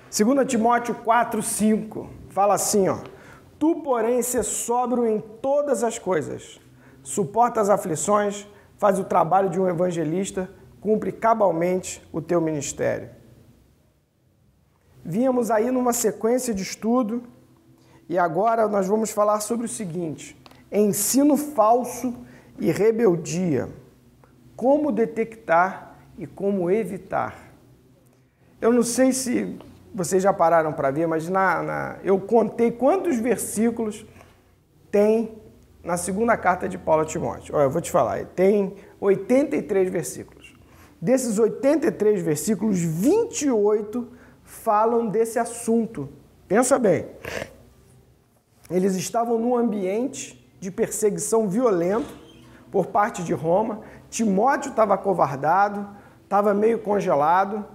2 Timóteo 4:5 fala assim, ó: Tu, porém, sê sóbrio em todas as coisas, suporta as aflições, faz o trabalho de um evangelista, cumpre cabalmente o teu ministério. Vínhamos aí numa sequência de estudo e agora nós vamos falar sobre o seguinte: ensino falso e rebeldia. Como detectar e como evitar. Eu não sei se vocês já pararam para ver, mas eu contei quantos versículos tem na segunda carta de Paulo a Timóteo. Olha, eu vou te falar, tem 83 versículos. Desses 83 versículos, 28 falam desse assunto. Pensa bem. Eles estavam num ambiente de perseguição violenta por parte de Roma. Timóteo estava acovardado, estava meio congelado.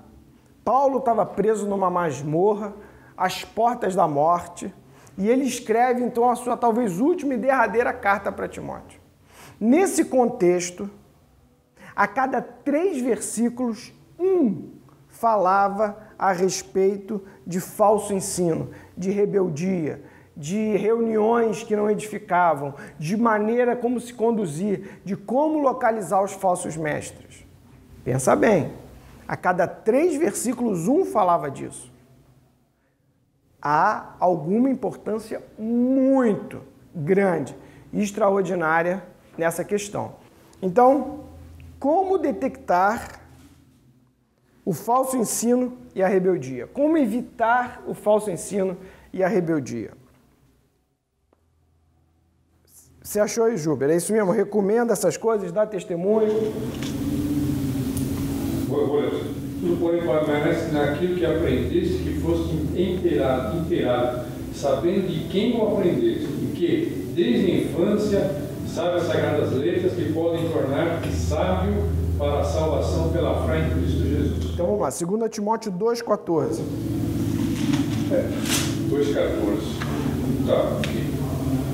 Paulo estava preso numa masmorra, às portas da morte. E ele escreve, então, a sua talvez última e derradeira carta para Timóteo. Nesse contexto, a cada 3 versículos, falava a respeito de falso ensino, de rebeldia, de reuniões que não edificavam, de maneira como se conduzir, de como localizar os falsos mestres. Pensa bem, a cada 3 versículos, falava disso. Há alguma importância muito grande e extraordinária nessa questão. Então, como detectar o falso ensino e a rebeldia? Como evitar o falso ensino e a rebeldia? Você achou aí, Júber? É isso mesmo? Recomenda essas coisas? Dá testemunho? Tu, porém, permanece naquilo que aprendeste, que foste inteirado, sabendo de quem o aprendeste, e que, desde a infância, sabe as sagradas letras que podem tornar-te sábio para a salvação pela fé em Cristo Jesus. Então vamos lá, 2 Timóteo 2,14. 2,14. Tá, aqui.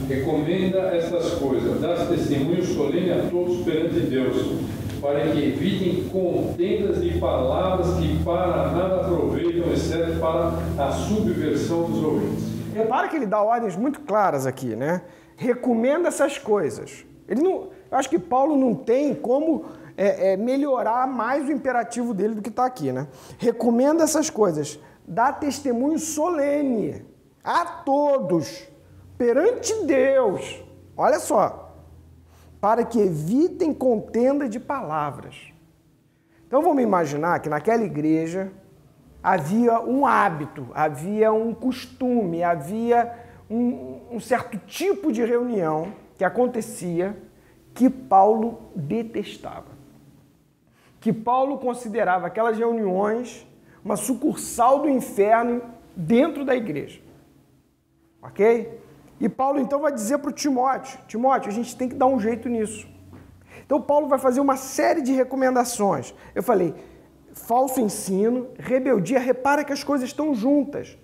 Recomenda estas coisas, dás testemunho solene a todos perante Deus, para que evitem contendas de palavras que para nada aproveitam, exceto para a subversão dos ouvintes. Repara que ele dá ordens muito claras aqui, né? Recomenda essas coisas. Eu acho que Paulo não tem como melhorar mais o imperativo dele do que está aqui, né? Recomenda essas coisas. Dá testemunho solene a todos, perante Deus. Olha só. Para que evitem contenda de palavras. Então vamos imaginar que naquela igreja havia um hábito, havia um costume, havia um certo tipo de reunião que acontecia que Paulo detestava. Que Paulo considerava aquelas reuniões uma sucursal do inferno dentro da igreja. Ok? E Paulo então vai dizer para o Timóteo, a gente tem que dar um jeito nisso. Então Paulo vai fazer uma série de recomendações. Eu falei, falso ensino, rebeldia, repara que as coisas estão juntas.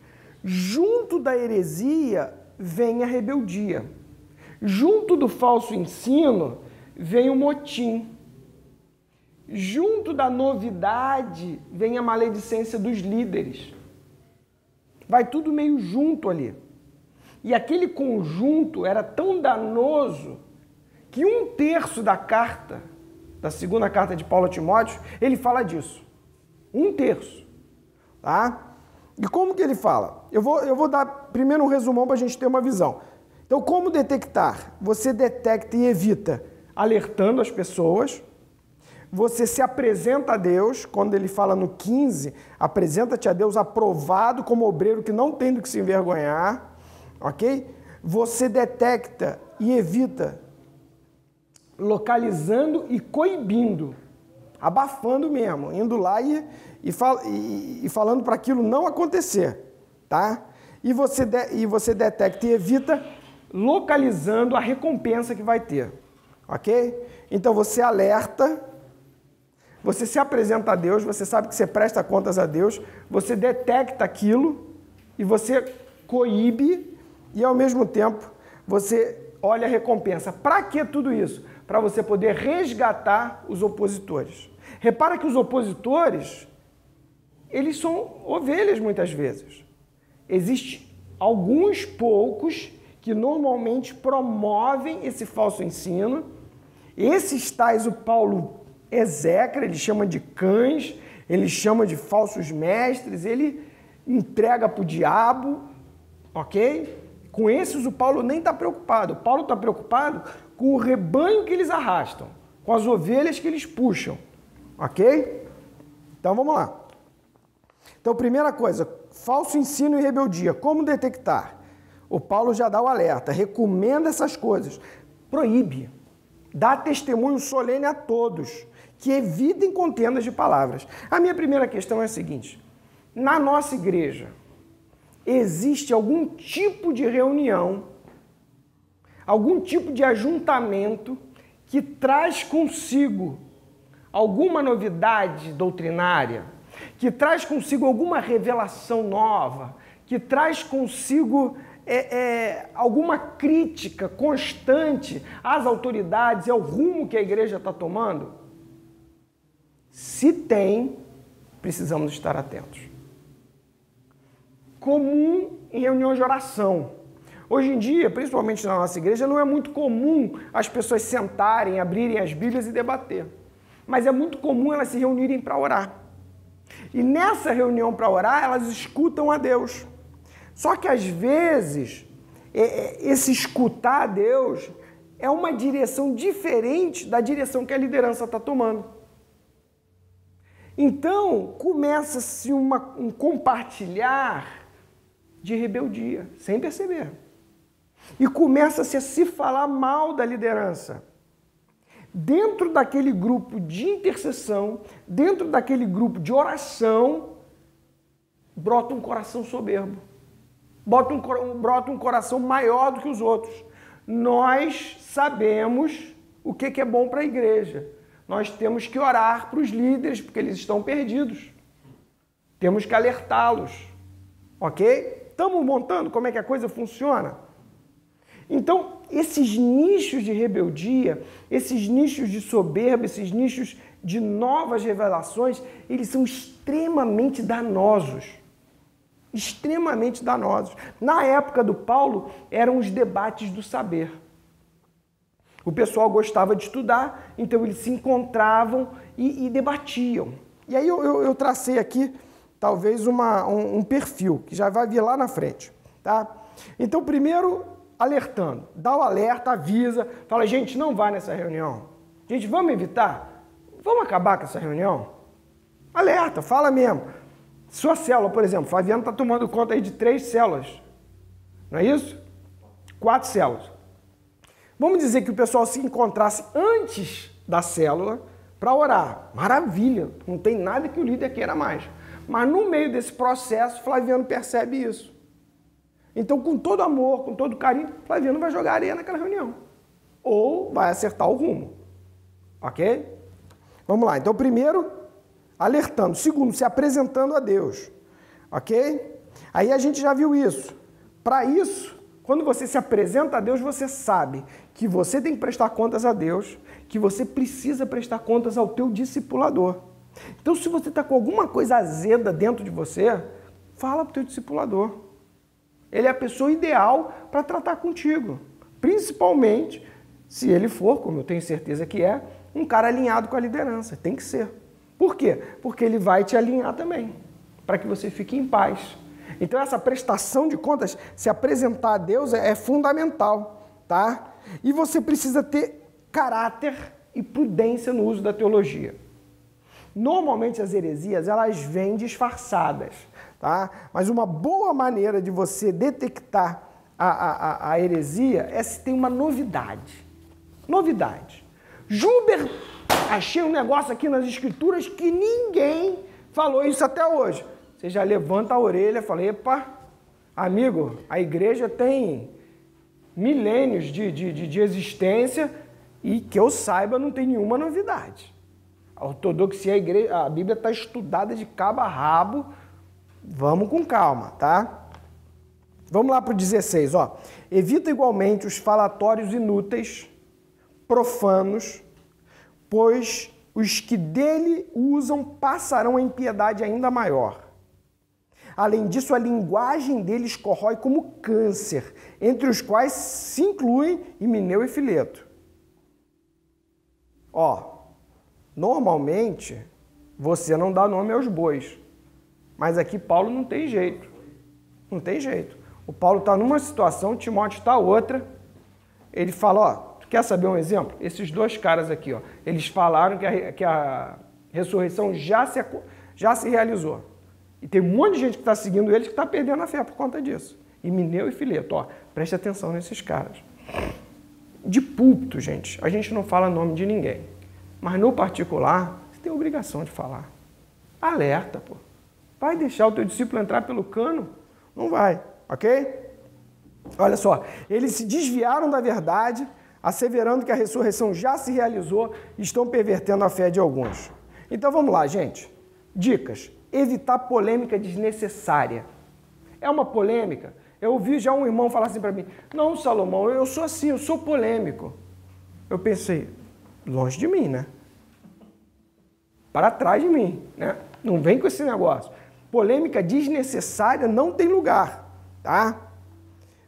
Junto da heresia vem a rebeldia. Junto do falso ensino vem o motim. Junto da novidade vem a maledicência dos líderes. Vai tudo meio junto ali. E aquele conjunto era tão danoso que 1/3 da carta, da segunda carta de Paulo a Timóteo, ele fala disso. 1/3. Tá? E como que ele fala? Eu vou dar primeiro um resumão para a gente ter uma visão. Então, como detectar? Você detecta e evita alertando as pessoas. Você se apresenta a Deus, quando ele fala no 15, apresenta-te a Deus aprovado como obreiro que não tem do que se envergonhar. Ok? Você detecta e evita localizando e coibindo, abafando mesmo, indo lá e falando para aquilo não acontecer, tá? E você detecta e evita localizando a recompensa que vai ter, ok? Então você alerta, você se apresenta a Deus, você sabe que você presta contas a Deus, você detecta aquilo e você coíbe. E, ao mesmo tempo, você olha a recompensa. Para que tudo isso? Para você poder resgatar os opositores. Repara que os opositores, eles são ovelhas muitas vezes. Existem alguns poucos que normalmente promovem esse falso ensino. Esses tais o Paulo execra, ele chama de cães, ele chama de falsos mestres, ele entrega para o diabo, ok? Com esses o Paulo nem está preocupado. O Paulo está preocupado com o rebanho que eles arrastam, com as ovelhas que eles puxam, ok? Então vamos lá. Então, primeira coisa, falso ensino e rebeldia. Como detectar? O Paulo já dá o alerta, recomenda essas coisas, proíbe, dá testemunho solene a todos, que evitem contendas de palavras. A minha primeira questão é a seguinte: na nossa igreja, existe algum tipo de reunião, algum tipo de ajuntamento que traz consigo alguma novidade doutrinária, que traz consigo alguma revelação nova, que traz consigo alguma crítica constante às autoridades e ao rumo que a igreja está tomando? Se tem, precisamos estar atentos. Comum em reuniões de oração. Hoje em dia, principalmente na nossa igreja, não é muito comum as pessoas sentarem, abrirem as Bíblias e debater. Mas é muito comum elas se reunirem para orar. E nessa reunião para orar, elas escutam a Deus. Só que às vezes, esse escutar a Deus é uma direção diferente da direção que a liderança está tomando. Então, começa-se um compartilhar de rebeldia, sem perceber. E começa-se a se falar mal da liderança. Dentro daquele grupo de intercessão, dentro daquele grupo de oração, brota um coração soberbo. Brota um coração maior do que os outros. Nós sabemos o que é bom para a igreja. Nós temos que orar para os líderes, porque eles estão perdidos. Temos que alertá-los. Ok? Estamos montando como é que a coisa funciona? Então, esses nichos de rebeldia, esses nichos de soberba, esses nichos de novas revelações, eles são extremamente danosos. Extremamente danosos. Na época do Paulo, eram os debates do saber. O pessoal gostava de estudar, então eles se encontravam e debatiam. E aí eu tracei aqui, talvez, um perfil, que já vai vir lá na frente. Tá? Então, primeiro, alertando. Dá o alerta, avisa, fala, gente, não vai nessa reunião. Gente, vamos evitar? Vamos acabar com essa reunião? Alerta, fala mesmo. Sua célula, por exemplo, Flaviano está tomando conta aí de 3 células. Não é isso? 4 células. Vamos dizer que o pessoal se encontrasse antes da célula para orar. Maravilha, não tem nada que o líder queira mais. Mas no meio desse processo, Flaviano percebe isso. Então, com todo amor, com todo carinho, Flaviano vai jogar areia naquela reunião. Ou vai acertar o rumo. Ok? Vamos lá. Então, primeiro, alertando. Segundo, se apresentando a Deus. Ok? Aí a gente já viu isso. Para isso, quando você se apresenta a Deus, você sabe que você tem que prestar contas a Deus, que você precisa prestar contas ao teu discipulador. Então, se você está com alguma coisa azeda dentro de você, fala para o teu discipulador. Ele é a pessoa ideal para tratar contigo. Principalmente se ele for, como eu tenho certeza que é, um cara alinhado com a liderança. Tem que ser. Por quê? Porque ele vai te alinhar também, para que você fique em paz. Então essa prestação de contas, se apresentar a Deus é fundamental, tá? E você precisa ter caráter e prudência no uso da teologia. Normalmente as heresias, elas vêm disfarçadas, tá? Mas uma boa maneira de você detectar a heresia é se tem uma novidade. Novidade. Juber, achei um negócio aqui nas escrituras que ninguém falou isso até hoje. Você já levanta a orelha e fala, epa, amigo, a igreja tem milênios de existência e que eu saiba não tem nenhuma novidade. A ortodoxia, a Bíblia está estudada de cabo a rabo. Vamos com calma, tá? Vamos lá para o 16, ó. Evita igualmente os falatórios inúteis, profanos, pois os que dele usam passarão a impiedade ainda maior. Além disso, a linguagem deles corrói como câncer, entre os quais se incluem Himeneu e Fileto. Normalmente, você não dá nome aos bois, mas aqui Paulo não tem jeito. Não tem jeito. O Paulo está numa situação, Timóteo está outra. Ele fala, tu quer saber um exemplo? Esses dois caras aqui, eles falaram que a ressurreição já se realizou. E tem um monte de gente que está seguindo eles que está perdendo a fé por conta disso. Himeneu e Fileto, preste atenção nesses caras. De púlpito, gente, a gente não fala nome de ninguém. Mas no particular, você tem a obrigação de falar. Alerta, pô. Vai deixar o teu discípulo entrar pelo cano? Não vai, ok? Olha só, eles se desviaram da verdade, asseverando que a ressurreição já se realizou e estão pervertendo a fé de alguns. Então vamos lá, gente. Dicas. Evitar polêmica desnecessária. É uma polêmica? Eu ouvi já um irmão falar assim para mim, não, Salomão, eu sou assim, eu sou polêmico. Eu pensei, longe de mim, né? Para trás de mim, né? Não vem com esse negócio. Polêmica desnecessária não tem lugar, tá?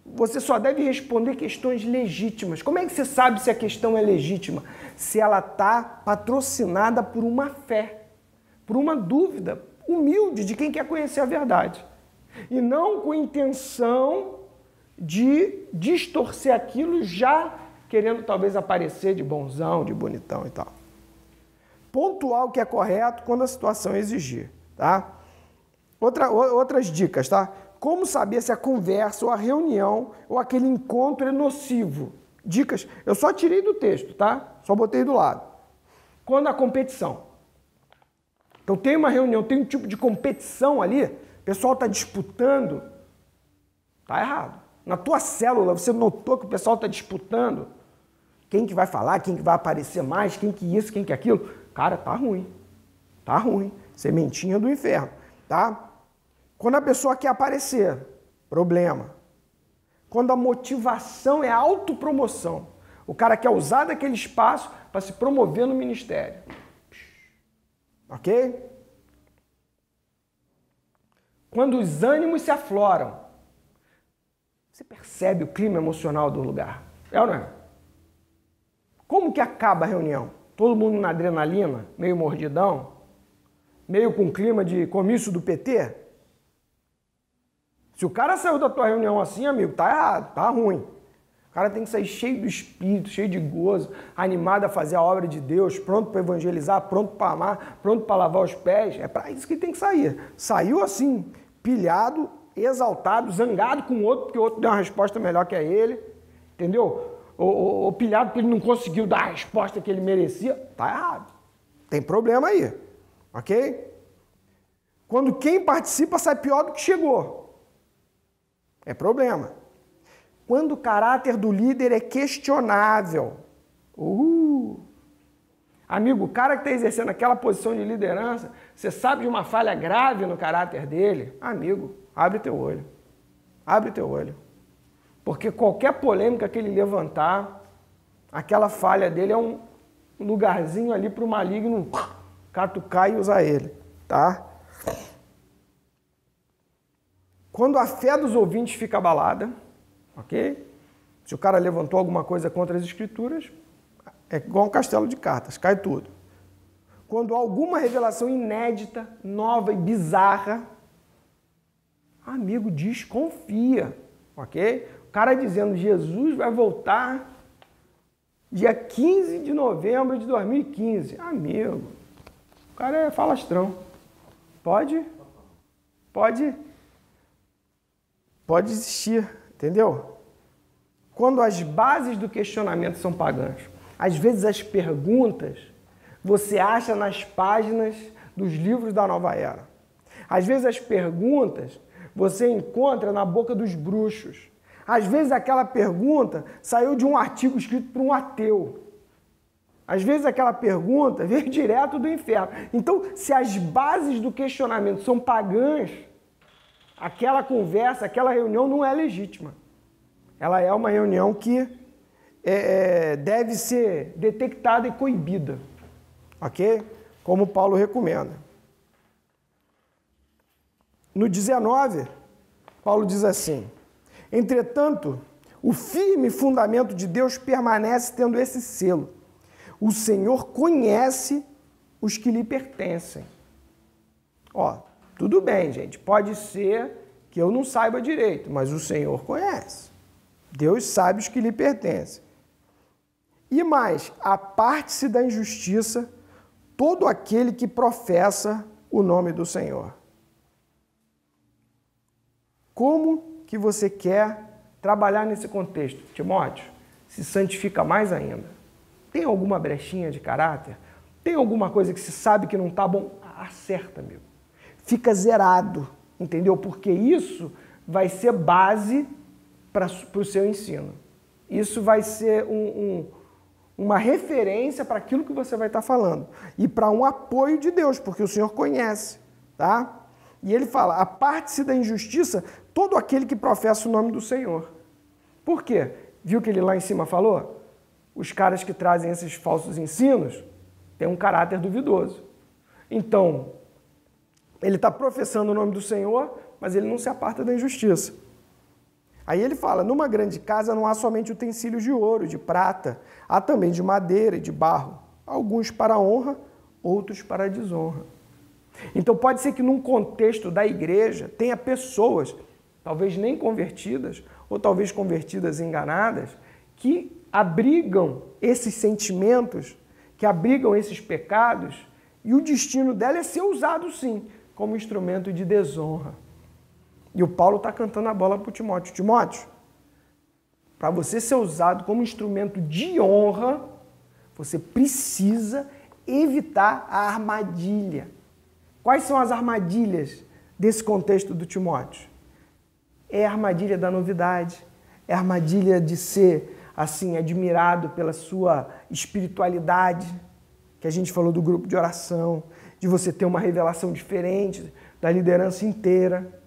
Você só deve responder questões legítimas. Como é que você sabe se a questão é legítima? Se ela está patrocinada por uma fé, por uma dúvida humilde de quem quer conhecer a verdade. E não com intenção de distorcer aquilo já querendo talvez aparecer de bonzão, de bonitão e tal. Pontuar o que é correto quando a situação exigir, tá? Outras dicas, tá? Como saber se a conversa ou a reunião ou aquele encontro é nocivo? Dicas, eu só tirei do texto, tá? Só botei do lado. Quando a competição. Então tem uma reunião, tem um tipo de competição ali, o pessoal está disputando, tá errado. Na tua célula, você notou que o pessoal está disputando quem que vai falar, quem que vai aparecer mais, quem que isso, quem que aquilo. Cara, tá ruim. Tá ruim. Sementinha do inferno, tá? Quando a pessoa quer aparecer, problema. Quando a motivação é autopromoção. O cara quer usar daquele espaço para se promover no ministério. Ok? Quando os ânimos se afloram, você percebe o clima emocional do lugar. É ou não é? Como que acaba a reunião? Todo mundo na adrenalina, meio mordidão, meio com clima de comício do PT? Se o cara saiu da tua reunião assim, amigo, tá errado, tá ruim. O cara tem que sair cheio do espírito, cheio de gozo, animado a fazer a obra de Deus, pronto para evangelizar, pronto para amar, pronto para lavar os pés. É para isso que tem que sair. Saiu assim, pilhado, exaltado, zangado com o outro, porque o outro deu uma resposta melhor que a ele, entendeu? Ou pilhado porque ele não conseguiu dar a resposta que ele merecia. Tá errado. Tem problema aí, ok? Quando quem participa sai pior do que chegou. É problema. Quando o caráter do líder é questionável. Amigo, o cara que está exercendo aquela posição de liderança, você sabe de uma falha grave no caráter dele? Amigo, abre teu olho. Abre teu olho. Porque qualquer polêmica que ele levantar, aquela falha dele é um lugarzinho ali para o maligno catucar e usar ele, tá? Quando a fé dos ouvintes fica abalada, ok? Se o cara levantou alguma coisa contra as escrituras, é igual um castelo de cartas, cai tudo. Quando há alguma revelação inédita, nova e bizarra, amigo, desconfia, ok? O cara dizendo Jesus vai voltar dia 15 de novembro de 2015. Amigo, o cara é falastrão. Pode existir, entendeu? Quando as bases do questionamento são pagãs. Às vezes as perguntas você acha nas páginas dos livros da Nova Era. Às vezes as perguntas você encontra na boca dos bruxos. Às vezes aquela pergunta saiu de um artigo escrito por um ateu. Às vezes aquela pergunta veio direto do inferno. Então, se as bases do questionamento são pagãs, aquela conversa, aquela reunião não é legítima. Ela é uma reunião que deve ser detectada e coibida. Ok? Como Paulo recomenda. no 19, Paulo diz assim: entretanto, o firme fundamento de Deus permanece tendo esse selo: o Senhor conhece os que lhe pertencem. Ó, tudo bem, gente, pode ser que eu não saiba direito, mas o Senhor conhece. Deus sabe os que lhe pertencem. E mais, aparte-se da injustiça todo aquele que professa o nome do Senhor. Como que você quer trabalhar nesse contexto, Timóteo? Se santifica mais ainda. Tem alguma brechinha de caráter? Tem alguma coisa que se sabe que não está bom? Acerta, amigo. Fica zerado, entendeu? Porque isso vai ser base para o seu ensino. Isso vai ser uma referência para aquilo que você vai estar falando. E para um apoio de Deus, porque o Senhor conhece, tá? E ele fala: aparte-se da injustiça todo aquele que professa o nome do Senhor. Por quê? Viu que ele lá em cima falou? Os caras que trazem esses falsos ensinos têm um caráter duvidoso. Então, ele está professando o nome do Senhor, mas ele não se aparta da injustiça. Aí ele fala: numa grande casa não há somente utensílios de ouro, de prata, há também de madeira e de barro, alguns para a honra, outros para a desonra. Então pode ser que num contexto da igreja tenha pessoas, talvez nem convertidas, ou talvez convertidas enganadas, que abrigam esses sentimentos, que abrigam esses pecados, e o destino dela é ser usado sim, como instrumento de desonra. E o Paulo está cantando a bola para o Timóteo. Timóteo, para você ser usado como instrumento de honra, você precisa evitar a armadilha. Quais são as armadilhas desse contexto do Timóteo? É a armadilha da novidade, é a armadilha de ser, assim, admirado pela sua espiritualidade, que a gente falou do grupo de oração, de você ter uma revelação diferente da liderança inteira,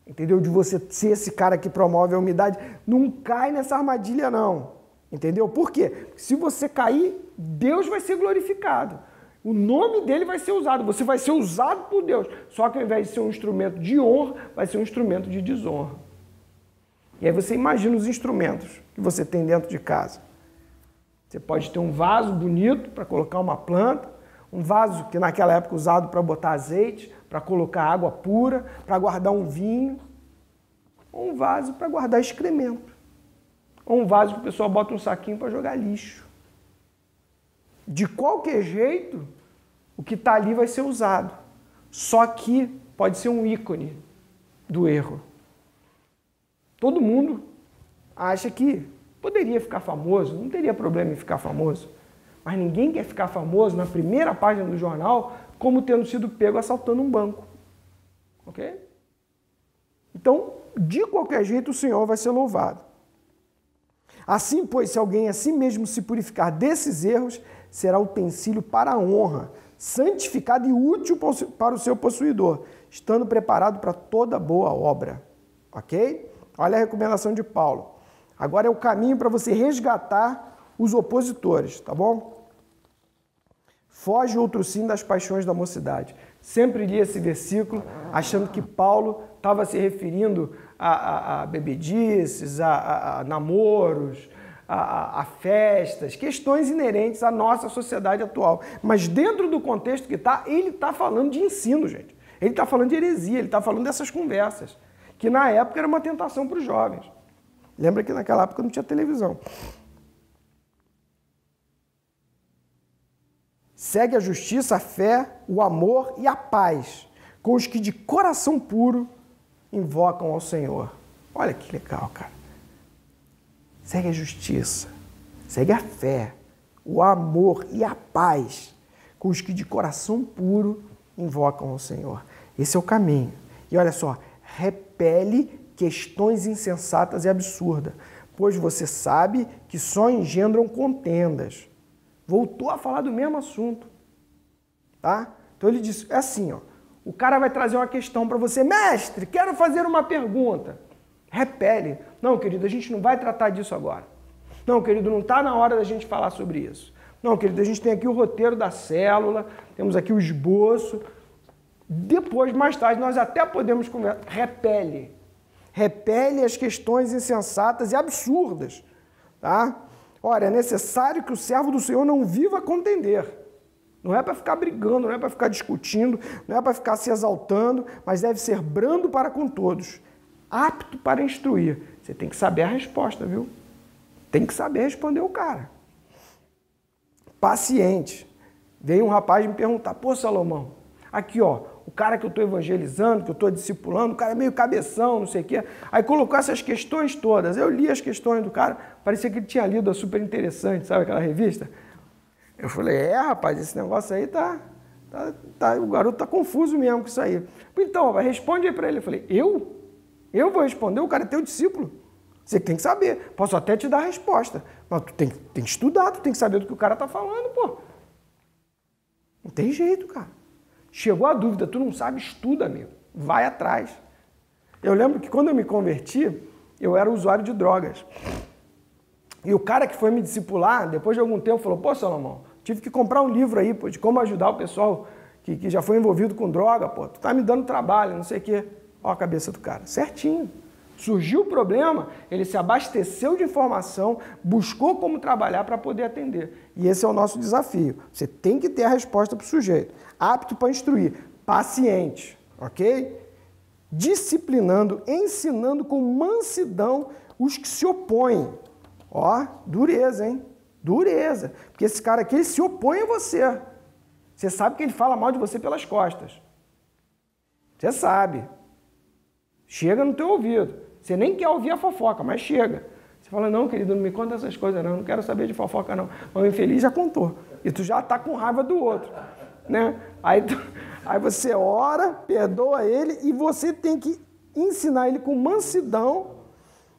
entendeu? De você ser esse cara que promove a humildade. Não cai nessa armadilha, não, entendeu? Por quê? Se você cair, Deus vai ser glorificado. O nome dele vai ser usado, você vai ser usado por Deus. Só que ao invés de ser um instrumento de honra, vai ser um instrumento de desonra. E aí você imagina os instrumentos que você tem dentro de casa. Você pode ter um vaso bonito para colocar uma planta, um vaso que naquela época usado para botar azeite, para colocar água pura, para guardar um vinho, ou um vaso para guardar excremento, ou um vaso que o pessoal bota um saquinho para jogar lixo. De qualquer jeito, o que está ali vai ser usado. Só que pode ser um ícone do erro. Todo mundo acha que poderia ficar famoso, não teria problema em ficar famoso. Mas ninguém quer ficar famoso na primeira página do jornal como tendo sido pego assaltando um banco. Ok? Então, de qualquer jeito, o Senhor vai ser louvado. Assim, pois, se alguém a si mesmo se purificar desses erros, será utensílio para a honra, santificado e útil para o seu possuidor, estando preparado para toda boa obra. Ok? Olha a recomendação de Paulo. Agora é o caminho para você resgatar os opositores, tá bom? Foge outro sim das paixões da mocidade. Sempre li esse versículo achando que Paulo estava se referindo a bebedices, a namoros, a festas, questões inerentes à nossa sociedade atual. Mas dentro do contexto que está, ele está falando de ensino, gente. Ele está falando de heresia, ele está falando dessas conversas, que na época era uma tentação para os jovens. Lembra que naquela época não tinha televisão. Segue a justiça, a fé, o amor e a paz, com os que de coração puro invocam ao Senhor. Olha que legal, cara. Segue a justiça, segue a fé, o amor e a paz, com os que de coração puro invocam ao Senhor. Esse é o caminho. E olha só, repele questões insensatas e absurdas, pois você sabe que só engendram contendas. Voltou a falar do mesmo assunto, tá? Então ele disse, é assim, ó, o cara vai trazer uma questão para você, mestre, quero fazer uma pergunta. Repele. Não, querido, a gente não vai tratar disso agora. Não, querido, não está na hora da gente falar sobre isso. Não, querido, a gente tem aqui o roteiro da célula, temos aqui o esboço. Depois, mais tarde, nós até podemos conversar. Repele as questões insensatas e absurdas. Tá? Ora, é necessário que o servo do Senhor não viva a contender. Não é para ficar brigando, não é para ficar discutindo, não é para ficar se exaltando, mas deve ser brando para com todos, apto para instruir. Você tem que saber a resposta, viu? Tem que saber responder o cara. Paciente. Veio um rapaz me perguntar, pô, Salomão, aqui ó, o cara que eu estou evangelizando, que eu estou discipulando, o cara é meio cabeção, não sei o quê. Aí colocou essas questões todas. Eu li as questões do cara, parecia que ele tinha lido a Super Interessante, sabe aquela revista? Eu falei, rapaz, esse negócio aí o garoto tá confuso mesmo com isso aí. Então, responde aí para ele. Eu falei, eu vou responder, o cara é teu discípulo. Você tem que saber. Posso até te dar a resposta, mas tu tem que estudar, tu tem que saber do que o cara tá falando, pô. Não tem jeito, cara. Chegou a dúvida, tu não sabe, estuda, amigo. Vai atrás. Eu lembro que quando eu me converti, eu era usuário de drogas. E o cara que foi me discipular, depois de algum tempo, falou, pô, Salomão, tive que comprar um livro aí, pô, de como ajudar o pessoal que já foi envolvido com droga, pô. Tu tá me dando trabalho, não sei o quê. Ó a cabeça do cara. Certinho. Surgiu o problema, ele se abasteceu de informação, buscou como trabalhar para poder atender. E esse é o nosso desafio. Você tem que ter a resposta para o sujeito. Apto para instruir, paciente, ok? Disciplinando, ensinando com mansidão os que se opõem. Ó, dureza, hein? Dureza. Porque esse cara aqui, ele se opõe a você. Você sabe que ele fala mal de você pelas costas. Você sabe. Chega no teu ouvido. Você nem quer ouvir a fofoca, mas chega. Você fala, não, querido, não me conta essas coisas, não quero saber de fofoca, não. Mas o infeliz já contou. E tu já está com raiva do outro. Né? Aí você ora, perdoa ele e você tem que ensinar ele com mansidão,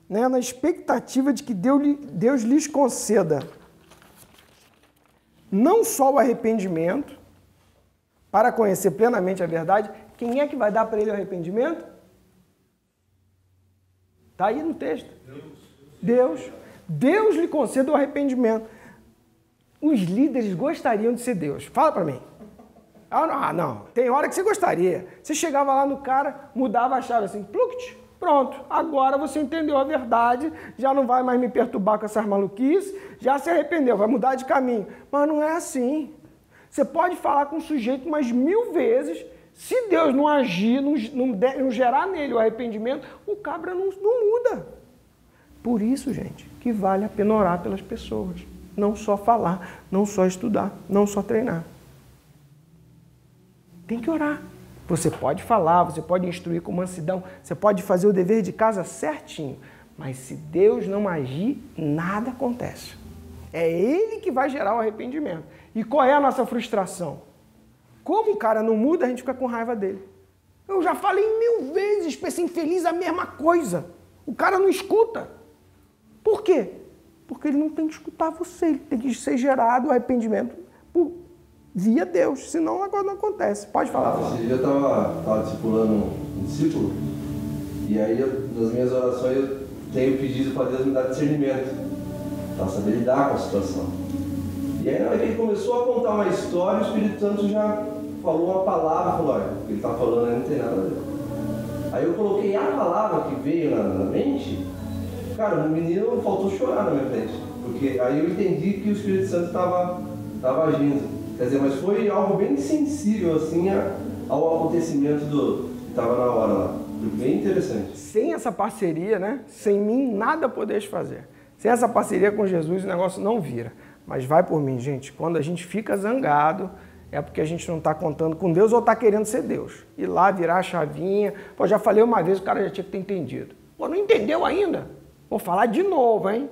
né, na expectativa de que Deus lhes conceda não só o arrependimento, para conhecer plenamente a verdade. Quem é que vai dar para ele o arrependimento? Está aí no texto. Deus. Deus lhe conceda o arrependimento. Os líderes gostariam de ser Deus. Fala para mim. Ah, não. Tem hora que você gostaria. Você chegava lá no cara, mudava a chave assim, pluct, pronto. Agora você entendeu a verdade, já não vai mais me perturbar com essas maluquices, já se arrependeu, vai mudar de caminho. Mas não é assim. Você pode falar com o sujeito umas 1000 vezes, se Deus não agir, não gerar nele o arrependimento, o cabra não muda. Por isso, gente, que vale a pena orar pelas pessoas. Não só falar, não só estudar, não só treinar. Tem que orar. Você pode falar, você pode instruir com mansidão, você pode fazer o dever de casa certinho, mas se Deus não agir, nada acontece. É Ele que vai gerar o arrependimento. E qual é a nossa frustração? Como o cara não muda, a gente fica com raiva dele. Eu já falei 1000 vezes para esse infeliz a mesma coisa. O cara não escuta. Por quê? Porque ele não tem que escutar você, ele tem que ser gerado o arrependimento via Deus, senão agora não acontece. Pode falar. Esse dia eu estava discipulando um discípulo, e aí nas minhas orações eu tenho pedido para Deus me dar discernimento, para saber lidar com a situação. E aí na hora que ele começou a contar uma história, o Espírito Santo já falou uma palavra, falou, olha, o que ele está falando aí não tem nada a ver. Aí eu coloquei a palavra que veio na mente, cara, o menino faltou chorar na minha frente, porque aí eu entendi que o Espírito Santo estava agindo. Quer dizer, mas foi algo bem sensível, assim, ao acontecimento que estava na hora lá. Foi bem interessante. Sem essa parceria, né? Sem mim, nada podeis fazer. Sem essa parceria com Jesus, o negócio não vira. Mas vai por mim, gente. Quando a gente fica zangado, é porque a gente não está contando com Deus ou está querendo ser Deus. Ir lá, virar a chavinha. Pô, já falei uma vez, o cara já tinha que ter entendido. Pô, não entendeu ainda? Vou falar de novo, hein?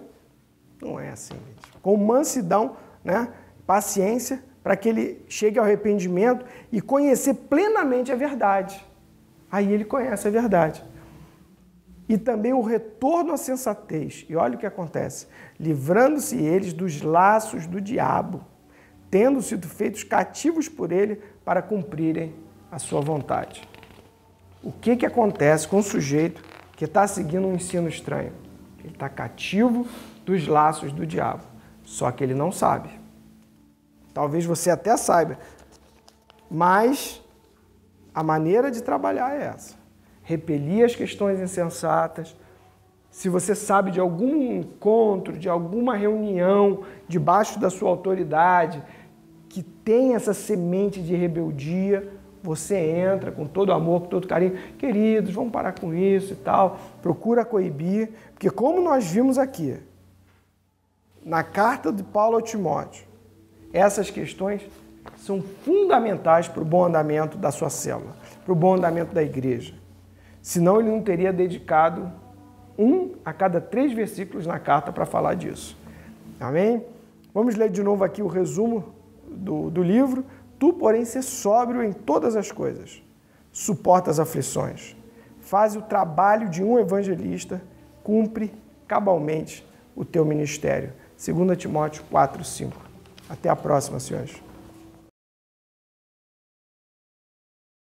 Não é assim, gente. Com mansidão, né? Paciência, para que ele chegue ao arrependimento e conhecer plenamente a verdade. Aí ele conhece a verdade. E também o retorno à sensatez. E olha o que acontece. Livrando-se eles dos laços do diabo, tendo sido feitos cativos por ele para cumprirem a sua vontade. O que acontece com o sujeito que está seguindo um ensino estranho? Ele está cativo dos laços do diabo. Só que ele não sabe. Talvez você até saiba, mas A maneira de trabalhar é essa. Repelir as questões insensatas. Se você sabe de algum encontro, de alguma reunião debaixo da sua autoridade que tem essa semente de rebeldia, você entra com todo amor, com todo carinho. Queridos, vamos parar com isso e tal. Procura coibir, porque como nós vimos aqui, na carta de Paulo ao Timóteo, essas questões são fundamentais para o bom andamento da sua célula, para o bom andamento da igreja. Senão ele não teria dedicado 1 a cada 3 versículos na carta para falar disso. Amém? Vamos ler de novo aqui o resumo do livro. Tu, porém, ser sóbrio em todas as coisas. Suporta as aflições. Faz o trabalho de um evangelista. Cumpre cabalmente o teu ministério. 2 Timóteo 4:5. Até a próxima, senhores.